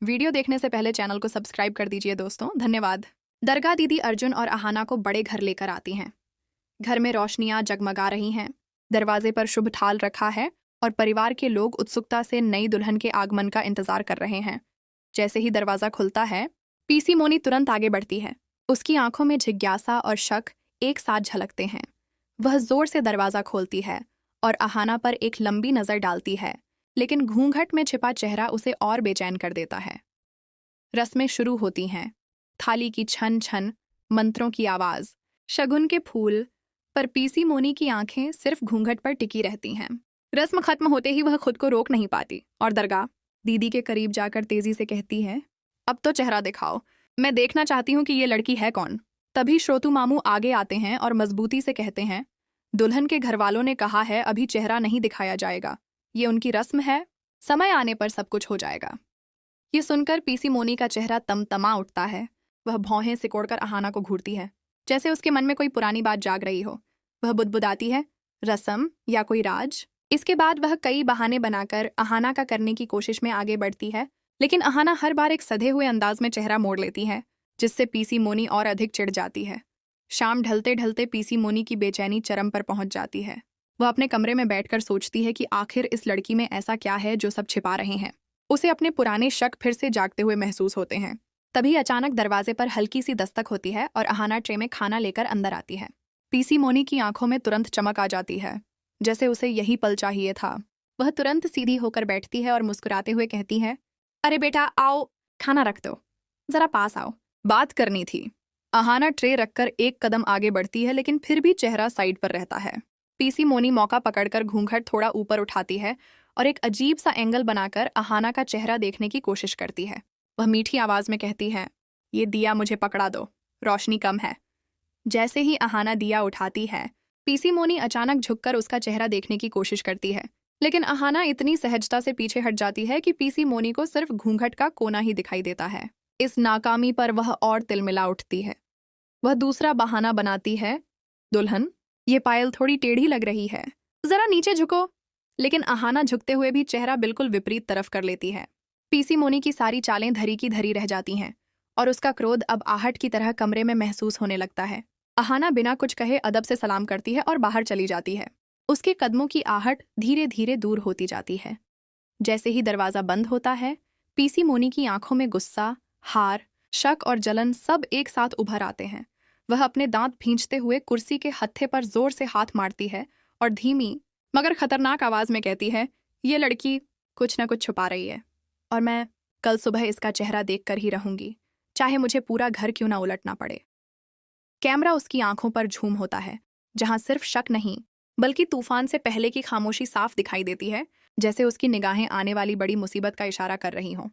Video देखने से पहले चैनल को सब्सक्राइब कर दीजिए दोस्तों, धन्यवाद। दरगाह दीदी अर्जुन और अहाना को बड़े घर लेकर आती हैं। घर में रोशनियां जगमगा रही हैं, दरवाजे पर शुभ थाल रखा है और परिवार के लोग उत्सुकता से नई दुल्हन के आगमन का इंतजार कर रहे हैं। जैसे ही दरवाजा खुलता है, पीसी मोनी तुरंत आगे बढ़ती है। उसकी आंखों में जिज्ञासा और शक एक साथ झलकते हैं। वह जोर से दरवाजा खोलती है और अहाना पर एक लंबी नजर डालती है, लेकिन घूंघट में छिपा चेहरा उसे और बेचैन कर देता है। रस्में शुरू होती हैं। थाली की छन छन, मंत्रों की आवाज, शगुन के फूल, पर पीसी मोनी की आंखें सिर्फ घूंघट पर टिकी रहती हैं। रस्म खत्म होते ही वह खुद को रोक नहीं पाती और दरगाह दीदी के करीब जाकर तेजी से कहती है, अब तो चेहरा दिखाओ, मैं देखना चाहती हूँ कि ये लड़की है कौन। तभी श्रोतु मामू आगे आते हैं और मजबूती से कहते हैं, दुल्हन के घरवालों ने कहा है अभी चेहरा नहीं दिखाया जाएगा, ये उनकी रस्म है, समय आने पर सब कुछ हो जाएगा। ये सुनकर पीसी मोनी का चेहरा तमतमा उठता है। वह भौहें सिकोड़कर अहाना को घूरती है, जैसे उसके मन में कोई पुरानी बात जाग रही हो। वह बुदबुदाती है, रस्म या कोई राज। इसके बाद वह कई बहाने बनाकर अहाना का करने की कोशिश में आगे बढ़ती है, लेकिन अहाना हर बार एक सधे हुए अंदाज में चेहरा मोड़ लेती है, जिससे पीसी मोनी और अधिक चिढ़ जाती है। शाम ढलते ढलते पीसी मोनी की बेचैनी चरम पर पहुंच जाती है। वह अपने कमरे में बैठकर सोचती है कि आखिर इस लड़की में ऐसा क्या है जो सब छिपा रहे हैं। उसे अपने पुराने शक फिर से जागते हुए महसूस होते हैं। तभी अचानक दरवाजे पर हल्की सी दस्तक होती है और अहाना ट्रे में खाना लेकर अंदर आती है। पीसी मोनी की आंखों में तुरंत चमक आ जाती है, जैसे उसे यही पल चाहिए था। वह तुरंत सीधी होकर बैठती है और मुस्कुराते हुए कहती है, अरे बेटा आओ, खाना रख दो, जरा पास आओ, बात करनी थी। अहाना ट्रे रखकर एक कदम आगे बढ़ती है, लेकिन फिर भी चेहरा साइड पर रहता है। पीसी मोनी मौका पकड़कर घूंघट थोड़ा ऊपर उठाती है और एक अजीब सा एंगल बनाकर अहाना का चेहरा देखने की कोशिश करती है। वह मीठी आवाज में कहती है, ये दिया मुझे पकड़ा दो, रोशनी कम है। जैसे ही अहाना दिया उठाती है, पीसी मोनी अचानक झुककर उसका चेहरा देखने की कोशिश करती है, लेकिन अहाना इतनी सहजता से पीछे हट जाती है कि पीसी मोनी को सिर्फ घूंघट का कोना ही दिखाई देता है। इस नाकामी पर वह और तिलमिला उठती है। वह दूसरा बहाना बनाती है, दुल्हन ये पायल थोड़ी टेढ़ी लग रही है, जरा नीचे झुको। लेकिन अहाना झुकते हुए भी चेहरा बिल्कुल विपरीत तरफ कर लेती है। पीसी मोनी की सारी चालें धरी की धरी रह जाती हैं और उसका क्रोध अब आहट की तरह कमरे में महसूस होने लगता है। अहाना बिना कुछ कहे अदब से सलाम करती है और बाहर चली जाती है। उसके कदमों की आहट धीरे धीरे दूर होती जाती है। जैसे ही दरवाजा बंद होता है, पीसी मोनी की आंखों में गुस्सा, हार, शक और जलन सब एक साथ उभर आते हैं। वह अपने दांत भींचते हुए कुर्सी के हत्थे पर जोर से हाथ मारती है और धीमी मगर खतरनाक आवाज में कहती है, ये लड़की कुछ न कुछ छुपा रही है और मैं कल सुबह इसका चेहरा देखकर ही रहूंगी, चाहे मुझे पूरा घर क्यों ना उलटना पड़े। कैमरा उसकी आंखों पर झूम होता है, जहां सिर्फ शक नहीं बल्कि तूफान से पहले की खामोशी साफ दिखाई देती है, जैसे उसकी निगाहें आने वाली बड़ी मुसीबत का इशारा कर रही हों।